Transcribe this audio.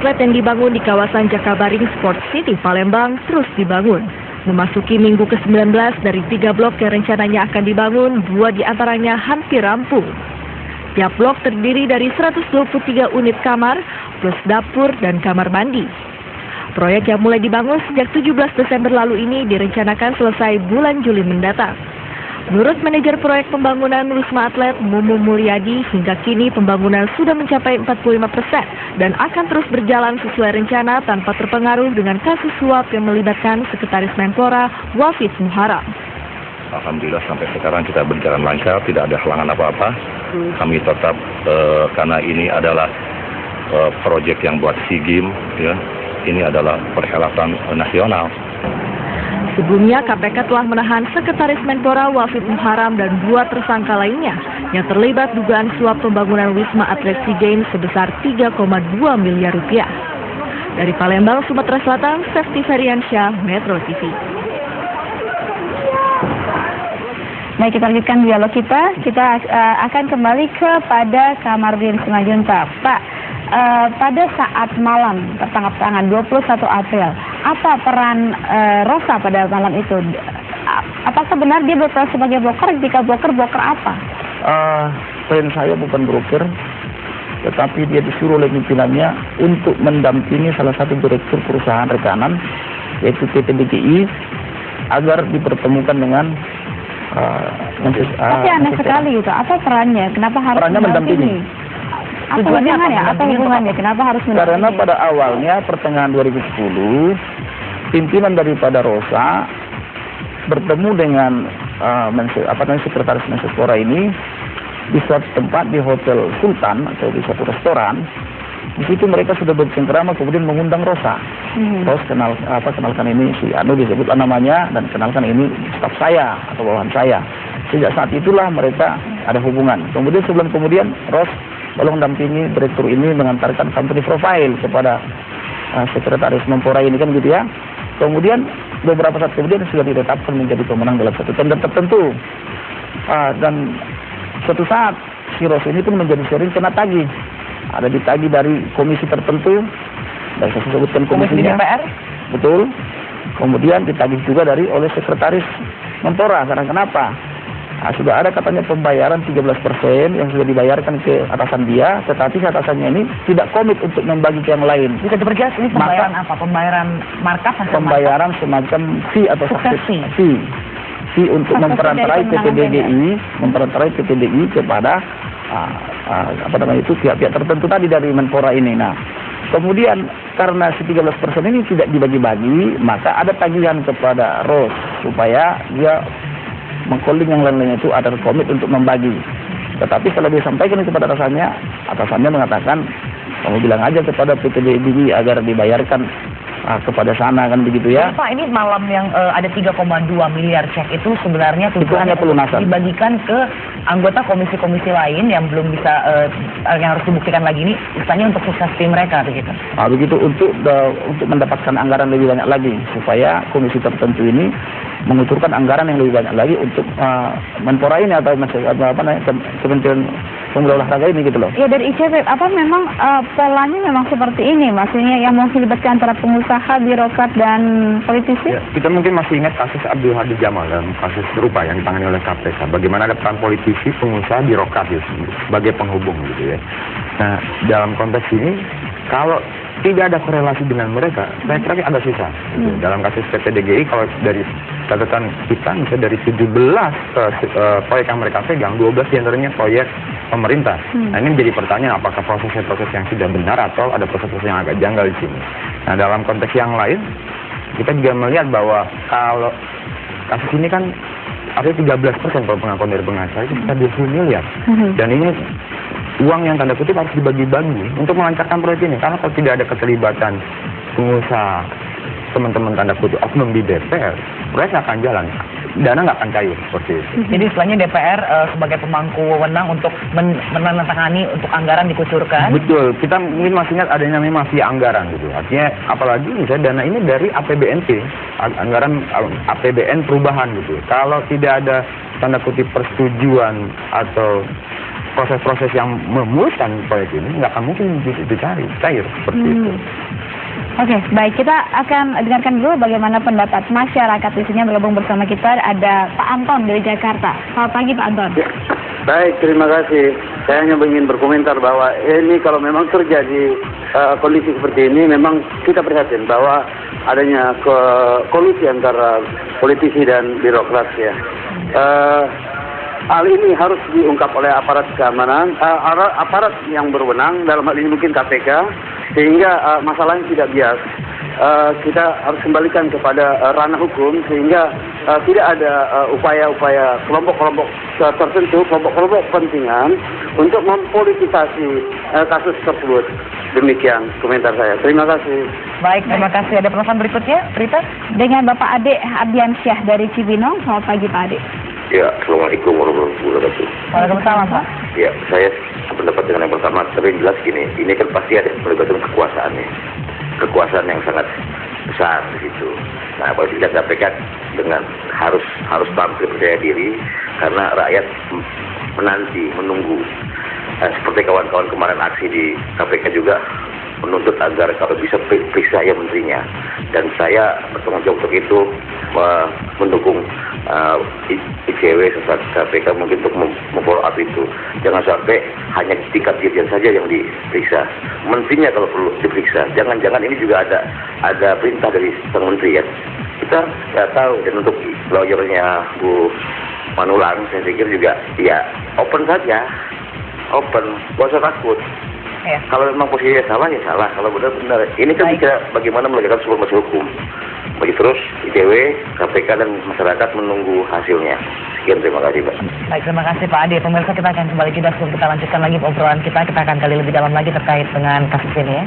Atlet yang dibangun di kawasan Jakabaring Sport City, Palembang terus dibangun. Memasuki minggu ke-19 dari 3 blok yang rencananya akan dibangun, 2 diantaranya hampir rampung. Tiap blok terdiri dari 123 unit kamar, plus dapur dan kamar mandi. Proyek yang mulai dibangun sejak 17 Desember lalu ini direncanakan selesai bulan Juli mendatang. Menurut manajer proyek pembangunan Wisma Atlet Mumu Mulyadi, hingga kini pembangunan sudah mencapai 45% dan akan terus berjalan sesuai rencana tanpa terpengaruh dengan kasus suap yang melibatkan Sekretaris Menpora Wafid Muharram. Alhamdulillah sampai sekarang kita berjalan lancar, tidak ada halangan apa-apa. Kami tetap karena ini adalah proyek yang buat SEA Games, ya. Ini adalah perhelatan nasional. Sebelumnya, KPK telah menahan Sekretaris Menpora Wafid Muharram dan 2 tersangka lainnya yang terlibat dugaan suap pembangunan Wisma Atlet SEA Games sebesar 3,2 miliar rupiah. Dari Palembang, Sumatera Selatan, Sefti Feriansyah, Metro TV. Baik, kita lanjutkan dialog kita. Kita akan kembali kepada Kamarudin Simanjuntak. Pak, pada saat malam tertangkap tangan 21 April, apa peran Rosa pada malam itu? Apakah benar dia berperan sebagai broker? Jika broker apa? Klien saya bukan broker, tetapi dia disuruh oleh pimpinannya untuk mendampingi salah satu direktur perusahaan rekanan, yaitu PT DGI, agar dipertemukan dengan tapi aneh sekali itu. Apa perannya? Kenapa harus mendampingi? Apa hubungannya? Kenapa harus mendampingi? Karena pada awalnya pertengahan 2010 pimpinan daripada Rosa bertemu dengan Sekretaris Menpora ini di suatu tempat di Hotel Sultan atau di suatu restoran. Di situ mereka sudah bercengkerama, kemudian mengundang Rosa. Terus kenalkan ini si Anu, disebutlah namanya, dan kenalkan ini staf saya atau bawahan saya. Sejak saat itulah mereka ada hubungan. Kemudian sebulan kemudian Ros tolong dampingi direktur ini mengantarkan company profile kepada Sekretaris Menpora ini, kan gitu ya. Kemudian beberapa saat kemudian sudah ditetapkan menjadi pemenang dalam satu tender tertentu. Dan suatu saat si Ros ini pun menjadi sering kena tagih. Ada ditagih dari komisi tertentu, dan saya sebutkan komisinya. DPR? Betul. Kemudian ditagih juga oleh Sekretaris Menpora. Karena kenapa? Sudah ada katanya pembayaran 13% yang sudah dibayarkan ke atasan dia, tetapi atasannya ini tidak komit untuk membagi ke yang lain. Bisa diperjelas ini pembayaran apa? Pembayaran markup? Pembayaran semacam fee atau fee untuk memperantarai PT DGI, kepada pihak-pihak tertentu tadi dari Menpora ini. Nah, kemudian karena si 13% ini tidak dibagi-bagi, maka ada tagihan kepada Ros supaya dia mengholding yang lain-lainnya itu ada komit untuk membagi. Tetapi kalau disampaikan kepada atasannya mengatakan, kamu bilang aja kepada PT DGI agar dibayarkan kepada sana, kan begitu ya. Pak, ini malam yang ada 3,2 miliar cek itu sebenarnya itu hanya pelunasan, dibagikan ke anggota komisi-komisi lain yang belum bisa yang harus dibuktikan lagi ini, misalnya untuk sukses tim mereka begitu. Begitu, untuk mendapatkan anggaran lebih banyak lagi supaya komisi tertentu ini mengucurkan anggaran yang lebih banyak lagi untuk Menpora ini atau Kementerian Pemuda Olahraga ini, gitu loh. Ya, dari ICP, apa memang polanya memang seperti ini, maksudnya yang mau melibatkan antara pengusaha, birokrat dan politisi? Ya, kita mungkin masih ingat kasus Abdul Hadi Jamal dalam kasus serupa yang ditangani oleh KPK. Bagaimana ada peran politisi, pengusaha, birokrat ya, sebagai penghubung gitu ya. Nah, dalam konteks ini kalau tidak ada korelasi dengan mereka, saya kira ada sisa. Dalam kasus PT DGI, kalau dari catatan kita, misalnya dari 17 proyek yang mereka pegang, 12 diantaranya proyek pemerintah. Nah, ini menjadi pertanyaan, apakah prosesnya proses yang sudah benar atau ada proses-proses yang agak janggal di sini. Nah, dalam konteks yang lain, kita juga melihat bahwa kalau kasus ini kan artinya 13% kalau pengakuan dari pengacara itu sekitar 20 miliar. Dan ini uang yang tanda kutip harus dibagi-bagi untuk melancarkan proyek ini. Karena kalau tidak ada keterlibatan pengusaha, teman-teman tanda kutip oknum di DPR, proyek akan jalan. Dana nggak akan cair seperti itu. Jadi istilahnya DPR sebagai pemangku wewenang untuk menandatangani untuk anggaran dikucurkan. Betul. Kita mungkin masih ingat adanya namanya mafia anggaran gitu. Artinya apalagi misalnya dana ini dari APBNP, anggaran APBN perubahan gitu. Kalau tidak ada tanda kutip persetujuan atau proses-proses yang memuluskan proyek ini, nggak akan mungkin dicari cair seperti itu. Oke, baik. Kita akan dengarkan dulu bagaimana pendapat masyarakat di sini. Bergabung bersama kita ada Pak Anton dari Jakarta. Selamat pagi Pak Anton. Ya, baik, terima kasih. Saya hanya ingin berkomentar bahwa ini kalau memang terjadi kondisi seperti ini, memang kita prihatin bahwa adanya kolusi antara politisi dan birokrat ya. Hal ini harus diungkap oleh aparat keamanan, aparat yang berwenang, dalam hal ini mungkin KPK, sehingga masalahnya tidak bias. Kita harus kembalikan kepada ranah hukum, sehingga tidak ada upaya-upaya kelompok-kelompok tertentu, kelompok-kelompok kepentingan untuk mempolitisasi kasus tersebut. Demikian komentar saya. Terima kasih. Baik, terima kasih. Ada penelpon berikutnya, Rita? Dengan Bapak Ade Ardiansyah dari Cibinong. Selamat pagi Pak Ade. Ya, Assalamualaikum warahmatullahi wabarakatuh. Waalaikumsalam Pak. Ya, saya pendapat dengan yang pertama, tapi jelas gini, ini kan pasti ada pelibatan kekuasaannya. Kekuasaan yang sangat besar di situ. Nah, polisi dan KPK dengan harus tampil percaya diri, karena rakyat menunggu. Seperti kawan-kawan kemarin aksi di KPK juga menuntut agar kalau bisa periksa ya menterinya, dan saya bertanggung jawab untuk itu, mendukung ICW serta KPK mungkin untuk memfollow up itu. Jangan sampai hanya tingkat dirjen saja yang diperiksa, menterinya kalau perlu diperiksa. Jangan-jangan ini juga ada perintah dari sang menteri ya. Kita nggak tahu. Dan untuk lawyernya Bu Manulang, saya pikir juga ya open saja, open, gak usah takut. Ya. Kalau memang posisinya salah ya salah, kalau benar-benar. Ini kan bicara bagaimana menegakkan sebuah masalah hukum. Bagi terus ICW, KPK dan masyarakat menunggu hasilnya. Sekian, terima kasih Pak. Baik, terima kasih Pak Ade. Pemirsa, kita akan kembali jeda sebelum kita lanjutkan lagi obrolan kita. Kita akan gali lebih dalam lagi terkait dengan kasus ini ya.